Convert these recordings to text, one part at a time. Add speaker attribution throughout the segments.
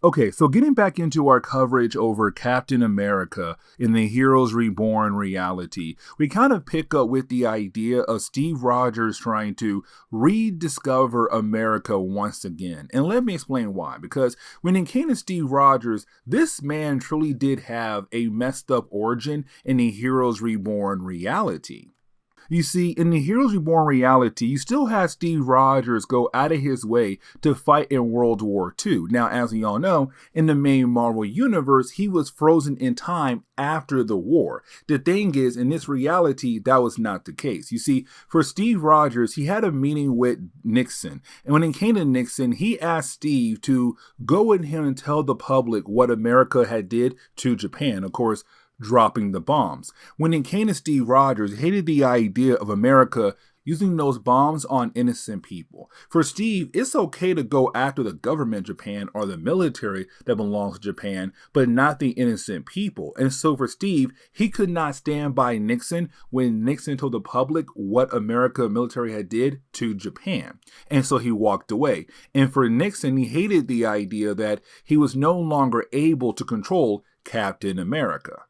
Speaker 1: Okay, so getting back into our coverage over Captain America in the Heroes Reborn reality, we kind of pick up with the idea of Steve Rogers trying to rediscover America once again. And let me explain why. Because when it came to Steve Rogers, this man truly did have a messed up origin in the Heroes Reborn reality. You see, in the Heroes Reborn reality, you still have Steve Rogers go out of his way to fight in World War II. Now, as we all know, in the main Marvel universe, he was frozen in time after the war. The thing is, in this reality, that was not the case. You see, for Steve Rogers, he had a meeting with Nixon. And when it came to Nixon, he asked Steve to go with him and tell the public what America had did to Japan. Of course, dropping the bombs. When it came to Steve Rogers, he hated the idea of America using those bombs on innocent people. For Steve, it's okay to go after the government of Japan or the military that belongs to Japan, but not the innocent people. And so for Steve, he could not stand by Nixon when Nixon told the public what America military had did to Japan. And so he walked away. And for Nixon, he hated the idea that he was no longer able to control Captain America.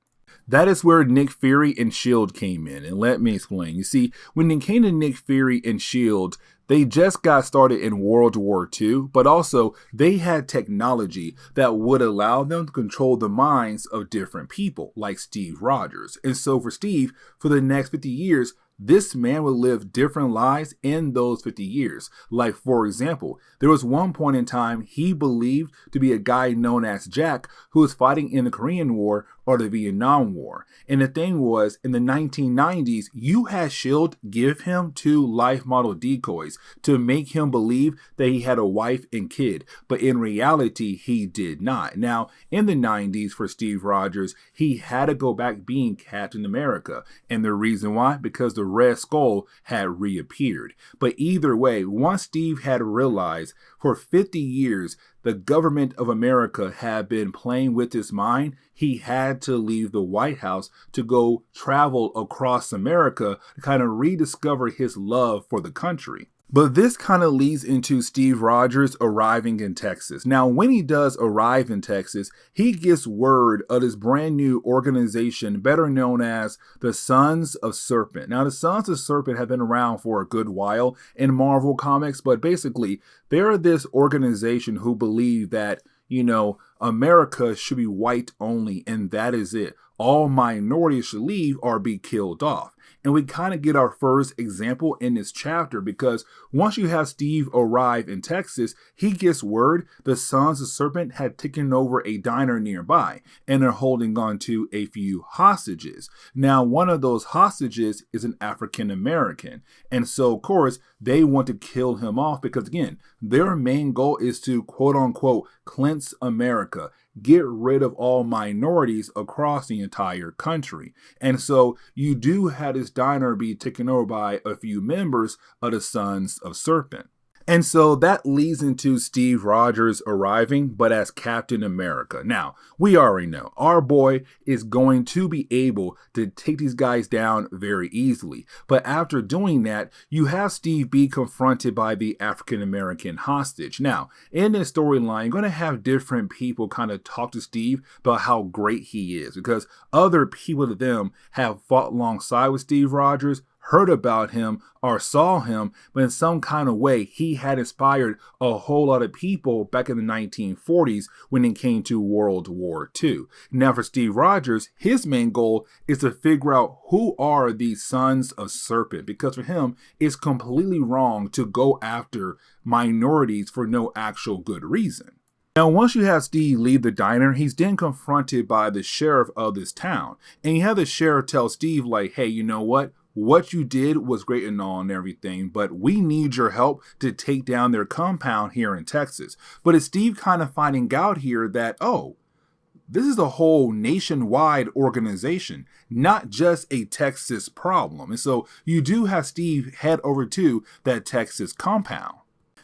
Speaker 1: That is where Nick Fury and S.H.I.E.L.D. came in, and let me explain. You see, when it came to Nick Fury and S.H.I.E.L.D., they just got started in World War II, but also they had technology that would allow them to control the minds of different people, like Steve Rogers. And so for Steve, for the next 50 years, this man would live different lives in those 50 years. Like, for example, there was one point in time he believed to be a guy known as Jack who was fighting in the Korean War or the Vietnam War. And the thing was, in the 1990s, you had S.H.I.E.L.D. give him 2 life model decoys to make him believe that he had a wife and kid. But in reality, he did not. Now, in the 90s, for Steve Rogers, he had to go back being Captain America. And the reason why? Because the Red Skull had reappeared. But either way, once Steve had realized for 50 years the government of America had been playing with his mind, he had to leave the White House to go travel across America to kind of rediscover his love for the country. But this kind of leads into Steve Rogers arriving in Texas. Now, when he does arrive in Texas, he gets word of this brand new organization, better known as the Sons of Serpent. Now, the Sons of Serpent have been around for a good while in Marvel Comics, but basically, they're this organization who believe that, America should be white only, and that is it. All minorities should leave or be killed off. And we kind of get our first example in this chapter because once you have Steve arrive in Texas, he gets word the Sons of Serpent had taken over a diner nearby and are holding on to a few hostages. Now, one of those hostages is an African American. And so, of course, they want to kill him off because, again, their main goal is to, quote unquote, cleanse America. Get rid of all minorities across the entire country. And so you do have this diner be taken over by a few members of the Sons of Serpent. And so that leads into Steve Rogers arriving, but as Captain America. Now, we already know our boy is going to be able to take these guys down very easily. But after doing that, you have Steve be confronted by the African American hostage. Now, in this storyline, you're going to have different people kind of talk to Steve about how great he is because other people to them have fought alongside with Steve Rogers, heard about him or saw him, but in some kind of way, he had inspired a whole lot of people back in the 1940s when it came to World War II. Now for Steve Rogers, his main goal is to figure out who are these Sons of Serpent, because for him, it's completely wrong to go after minorities for no actual good reason. Now, once you have Steve leave the diner, he's then confronted by the sheriff of this town. And you have the sheriff tell Steve, like, hey, you know what? What you did was great and all and everything, but we need your help to take down their compound here in Texas. But it's Steve kind of finding out here that, this is a whole nationwide organization, not just a Texas problem. And so you do have Steve head over to that Texas compound.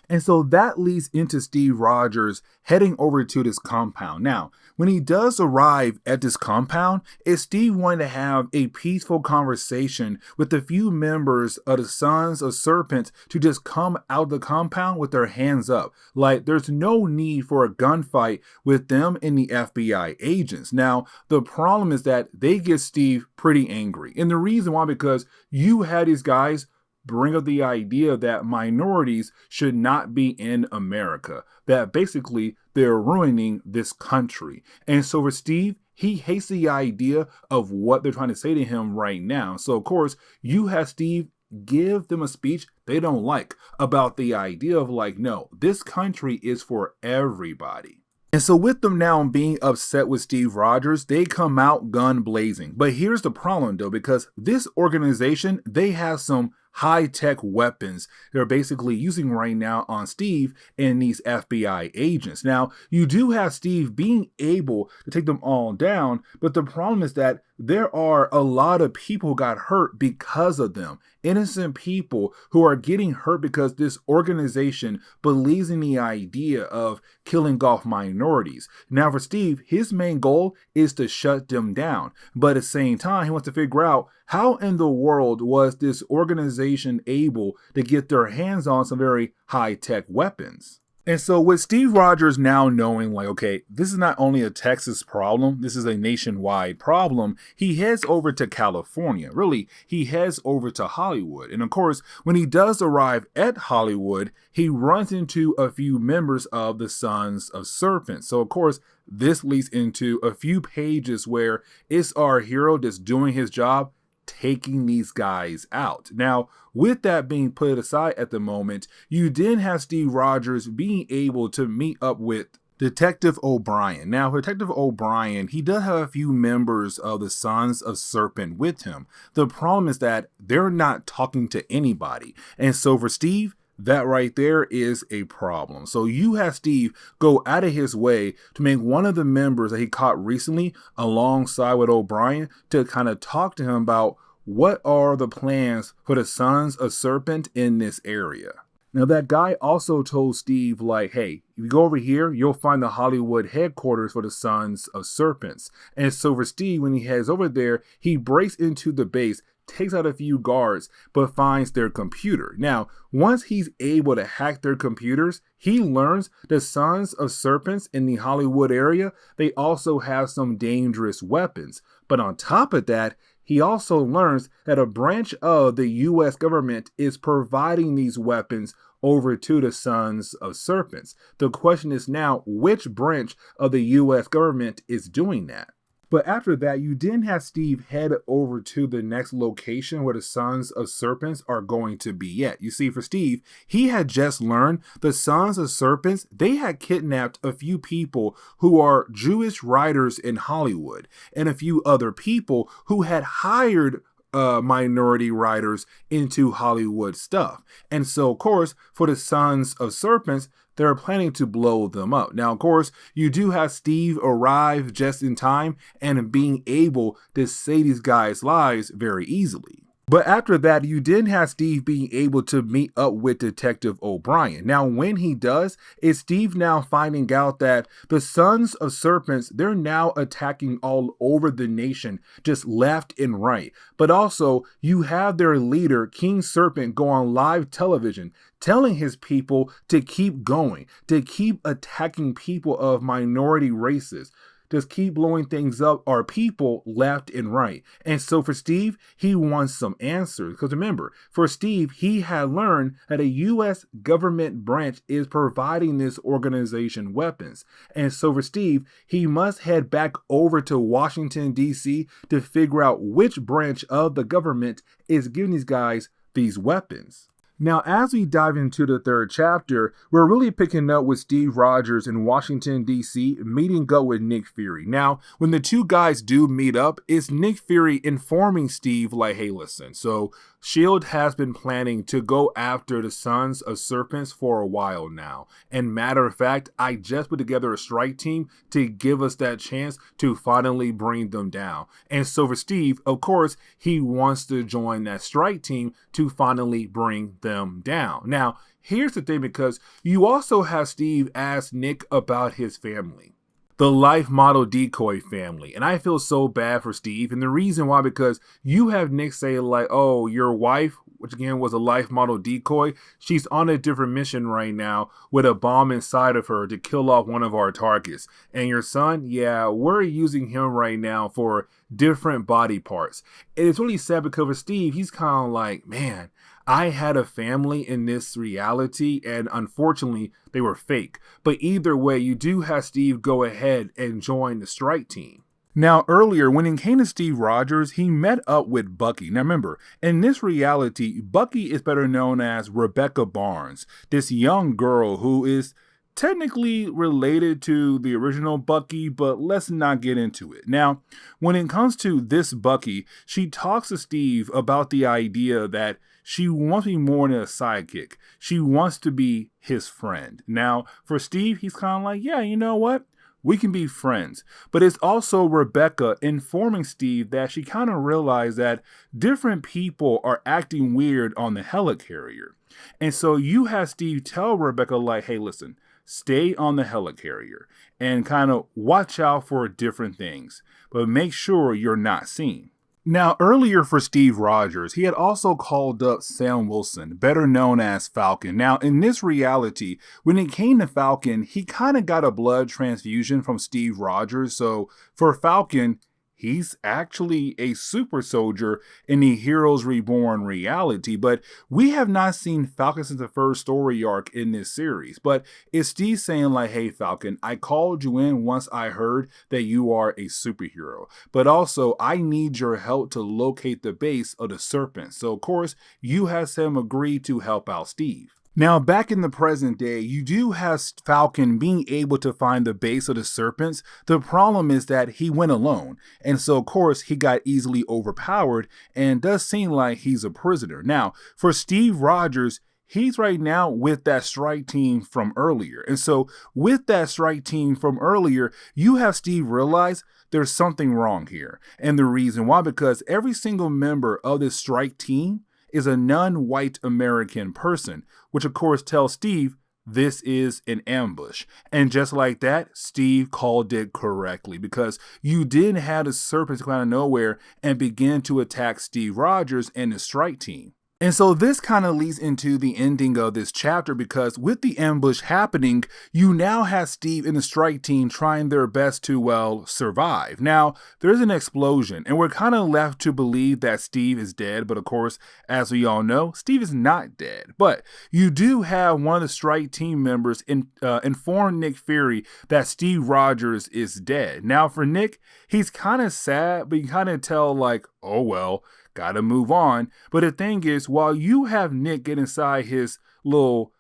Speaker 1: And so that leads into Steve Rogers heading over to this compound. Now, when he does arrive at this compound, is Steve wanting to have a peaceful conversation with a few members of the Sons of Serpents to just come out of the compound with their hands up. Like, there's no need for a gunfight with them and the FBI agents. Now, the problem is that they get Steve pretty angry. And the reason why, because you had these guys bring up the idea that minorities should not be in America, that basically they're ruining this country. And so for Steve, he hates the idea of what they're trying to say to him right now. So of course, you have Steve give them a speech they don't like about the idea of like, no, this country is for everybody. And so with them now being upset with Steve Rogers, they come out gun blazing. But here's the problem though, because this organization, they have some high-tech weapons they're basically using right now on Steve and these FBI agents. Now, you do have Steve being able to take them all down, but the problem is that there are a lot of people who got hurt because of them. Innocent people who are getting hurt because this organization believes in the idea of killing off minorities. Now for Steve, his main goal is to shut them down. But at the same time, he wants to figure out how in the world was this organization able to get their hands on some very high-tech weapons. And so with Steve Rogers now knowing like, okay, this is not only a Texas problem, this is a nationwide problem, he heads over to California. Really, he heads over to Hollywood. And of course, when he does arrive at Hollywood, he runs into a few members of the Sons of Serpents. So of course, this leads into a few pages where it's our hero just doing his job, taking these guys out. Now, with that being put aside at the moment, you then have Steve Rogers being able to meet up with Detective O'Brien. Now, Detective O'Brien, he does have a few members of the Sons of Serpent with him. The problem is that they're not talking to anybody. And so for Steve, that right there is a problem. So you have Steve go out of his way to make one of the members that he caught recently alongside with O'Brien to kind of talk to him about what are the plans for the Sons of Serpent in this area. Now that guy also told Steve like, hey, if you go over here, you'll find the Hollywood headquarters for the Sons of Serpents. And so for Steve, when he heads over there, he breaks into the base, takes out a few guards, but finds their computer. Now, once he's able to hack their computers, he learns the Sons of Serpents in the Hollywood area, they also have some dangerous weapons. But on top of that, he also learns that a branch of the U.S. government is providing these weapons over to the Sons of Serpents. The question is now, which branch of the U.S. government is doing that? But after that, you then have Steve head over to the next location where the Sons of Serpents are going to be at. You see, for Steve, he had just learned the Sons of Serpents, they had kidnapped a few people who are Jewish writers in Hollywood and a few other people who had hired minority writers into Hollywood stuff. And so, of course, for the Sons of Serpents, they're planning to blow them up. Now, of course, you do have Steve arrive just in time and being able to save these guys' lives very easily. But after that, you didn't have Steve being able to meet up with Detective O'Brien. Now, when he does, is Steve now finding out that the Sons of Serpents, they're now attacking all over the nation, just left and right. But also, you have their leader, King Serpent, go on live television, telling his people to keep going, to keep attacking people of minority races. Just keep blowing things up, our people left and right. And so for Steve, he wants some answers. Because remember, for Steve, he had learned that a U.S. government branch is providing this organization weapons. And so for Steve, he must head back over to Washington, D.C. to figure out which branch of the government is giving these guys these weapons. Now, as we dive into the third chapter, we're really picking up with Steve Rogers in Washington, D.C., meeting up with Nick Fury. Now, when the two guys do meet up, it's Nick Fury informing Steve, like, hey, listen, so S.H.I.E.L.D. has been planning to go after the Sons of Serpents for a while now. And matter of fact, I just put together a strike team to give us that chance to finally bring them down. And so for Steve, of course, he wants to join that strike team to finally bring them down. Now, here's the thing, because you also have Steve ask Nick about his family, the life model decoy family. And I feel so bad for Steve. And the reason why, because you have Nick say like, oh, your wife, which again was a life model decoy, she's on a different mission right now with a bomb inside of her to kill off one of our targets. And your son, yeah, we're using him right now for different body parts. And it's really sad because for Steve, he's kind of like, man, I had a family in this reality, and unfortunately, they were fake. But either way, you do have Steve go ahead and join the strike team. Now, earlier, when it came to Steve Rogers, he met up with Bucky. Now, remember, in this reality, Bucky is better known as Rebecca Barnes, this young girl who is technically related to the original Bucky, but let's not get into it. Now, when it comes to this Bucky, she talks to Steve about the idea that she wants to be more than a sidekick. She wants to be his friend. Now, for Steve, he's kind of like, yeah, you know what? We can be friends. But it's also Rebecca informing Steve that she kind of realized that different people are acting weird on the helicarrier. And so you have Steve tell Rebecca like, hey, listen, stay on the helicarrier and kind of watch out for different things, but make sure you're not seen. Now, earlier for Steve Rogers, he had also called up Sam Wilson, better known as Falcon. Now, in this reality, when it came to Falcon, he kind of got a blood transfusion from Steve Rogers. So for Falcon, he's actually a super soldier in the Heroes Reborn reality, but we have not seen Falcon since the first story arc in this series. But it's Steve saying like, hey Falcon, I called you in once I heard that you are a superhero, but also I need your help to locate the base of the serpent. So of course you have Sam agree to help out Steve. Now, back in the present day, you do have Falcon being able to find the base of the serpents. The problem is that he went alone. And so, of course, he got easily overpowered and does seem like he's a prisoner. Now, for Steve Rogers, he's right now with that strike team from earlier. And so with that strike team from earlier, you have Steve realize there's something wrong here. And the reason why, because every single member of this strike team is a non-white American person, which of course tells Steve this is an ambush. And just like that, Steve called it correctly, because you didn't have the serpents come out of nowhere and begin to attack Steve Rogers and the strike team. And so this kind of leads into the ending of this chapter, because with the ambush happening, you now have Steve and the strike team trying their best to, well, survive. Now, there's an explosion, and we're kind of left to believe that Steve is dead. But of course, as we all know, Steve is not dead. But you do have one of the strike team members inform Nick Fury that Steve Rogers is dead. Now, for Nick, he's kind of sad, but you kind of tell like, oh, well, gotta move on. But the thing is, while you have Nick get inside his little,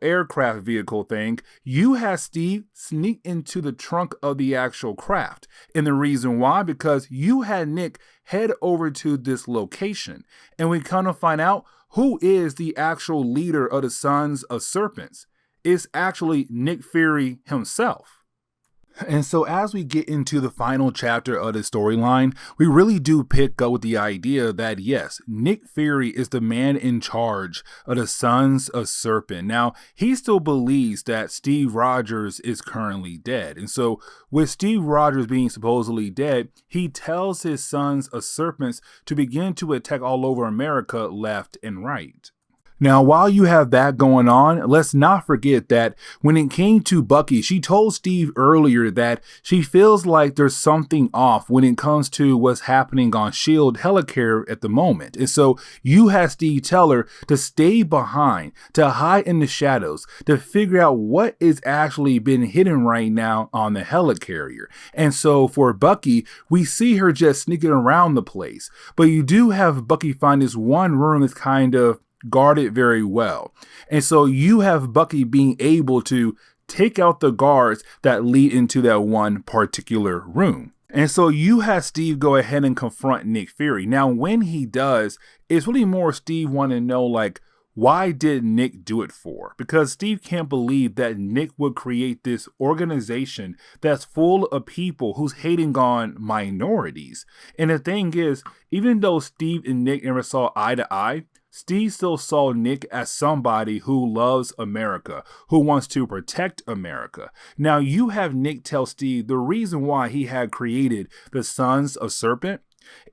Speaker 1: aircraft vehicle thing, you have Steve sneak into the trunk of the actual craft. And the reason why, because you had Nick head over to this location. And we kind of find out who is the actual leader of the Sons of Serpents. It's actually Nick Fury himself. And so as we get into the final chapter of the storyline, we really do pick up with the idea that yes, Nick Fury is the man in charge of the Sons of Serpent. Now, he still believes that Steve Rogers is currently dead. And so with Steve Rogers being supposedly dead, he tells his Sons of Serpents to begin to attack all over America left and right. Now, while you have that going on, let's not forget that when it came to Bucky, she told Steve earlier that she feels like there's something off when it comes to what's happening on S.H.I.E.L.D. Helicarrier at the moment. And so you have Steve tell her to stay behind, to hide in the shadows, to figure out what is actually been hidden right now on the helicarrier. And so for Bucky, we see her just sneaking around the place. But you do have Bucky find this one room that's kind of guarded very well. And so you have Bucky being able to take out the guards that lead into that one particular room. And so you have Steve go ahead and confront Nick Fury. Now, when he does, it's really more Steve wanting to know, like, why did Nick do it for? Because Steve can't believe that Nick would create this organization that's full of people who's hating on minorities. And the thing is, even though Steve and Nick never saw eye to eye, Steve still saw Nick as somebody who loves America, who wants to protect America. Now, you have Nick tell Steve the reason why he had created the Sons of Serpent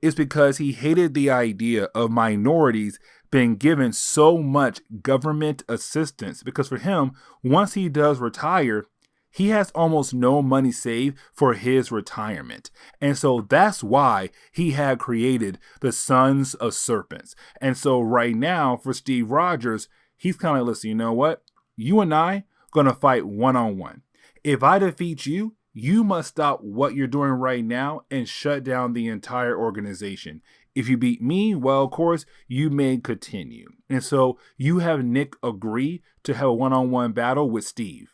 Speaker 1: is because he hated the idea of minorities being given so much government assistance. Because for him, once he does retire, he has almost no money saved for his retirement. And so that's why he had created the Sons of Serpents. And so right now for Steve Rogers, he's kind of, listen, you know what? You and I going to fight one-on-one. If I defeat you, you must stop what you're doing right now and shut down the entire organization. If you beat me, well, of course, you may continue. And so you have Nick agree to have a one-on-one battle with Steve.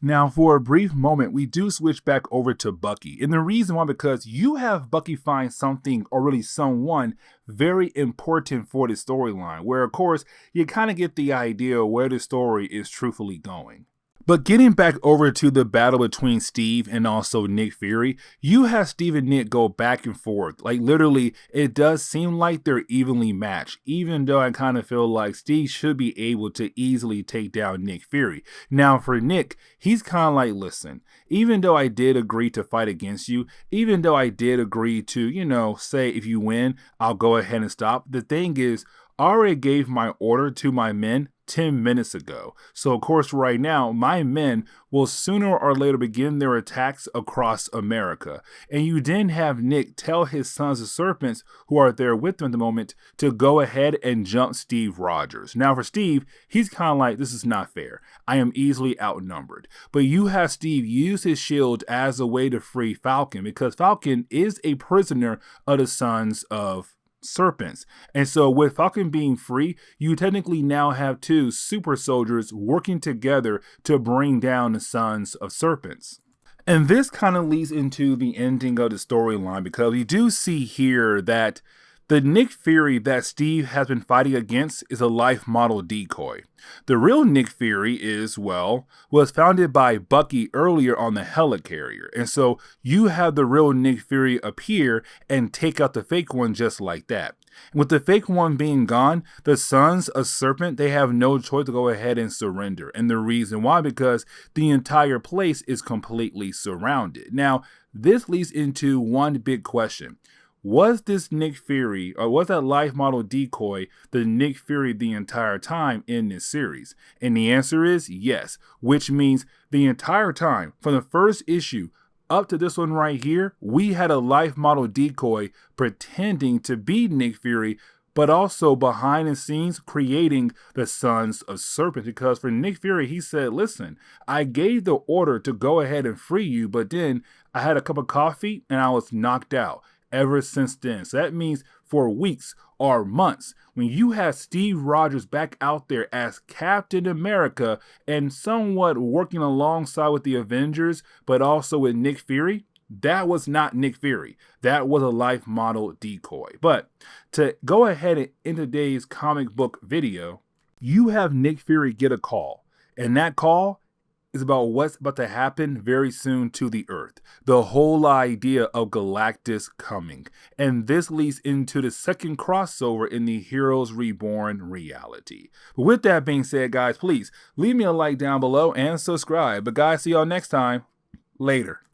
Speaker 1: Now, for a brief moment, we do switch back over to Bucky. And the reason why, because you have Bucky find something, or really someone, very important for the storyline, where, of course, you kind of get the idea where the story is truthfully going. But getting back over to the battle between Steve and also Nick Fury, you have Steve and Nick go back and forth. Like literally, it does seem like they're evenly matched, even though I kind of feel like Steve should be able to easily take down Nick Fury. Now for Nick, he's kind of like, listen, even though I did agree to fight against you, even though I did agree to, say if you win, I'll go ahead and stop. The thing is, I already gave my order to my men 10 minutes ago. So of course right now, my men will sooner or later begin their attacks across America. And you then have Nick tell his Sons of Serpents, who are there with him at the moment, to go ahead and jump Steve Rogers. Now for Steve, he's kind of like, this is not fair. I am easily outnumbered. But you have Steve use his shield as a way to free Falcon, because Falcon is a prisoner of the Sons of Serpents. And so with Falcon being free, you technically now have two super soldiers working together to bring down the Sons of Serpents. And this kind of leads into the ending of the storyline, because we do see here that the Nick Fury that Steve has been fighting against is a life model decoy. The real Nick Fury was founded by Bucky earlier on the helicarrier. And so you have the real Nick Fury appear and take out the fake one just like that. With the fake one being gone, the Sons of Serpent, they have no choice to go ahead and surrender. And the reason why, because the entire place is completely surrounded. Now, this leads into one big question. Was this Nick Fury, or was that life model decoy the Nick Fury the entire time in this series? And the answer is yes, which means the entire time, from the first issue up to this one right here, we had a life model decoy pretending to be Nick Fury, but also behind the scenes creating the Sons of Serpent. Because for Nick Fury, he said, listen, I gave the order to go ahead and free you, but then I had a cup of coffee and I was knocked out. Ever since then. So that means for weeks or months, when you have Steve Rogers back out there as Captain America and somewhat working alongside with the Avengers, but also with Nick Fury, that was not Nick Fury. That was a life model decoy. But to go ahead and in today's comic book video, you have Nick Fury get a call. And that call is about what's about to happen very soon to the Earth. The whole idea of Galactus coming. And this leads into the second crossover in the Heroes Reborn reality. But with that being said, guys, please leave me a like down below and subscribe. But guys, see y'all next time. Later.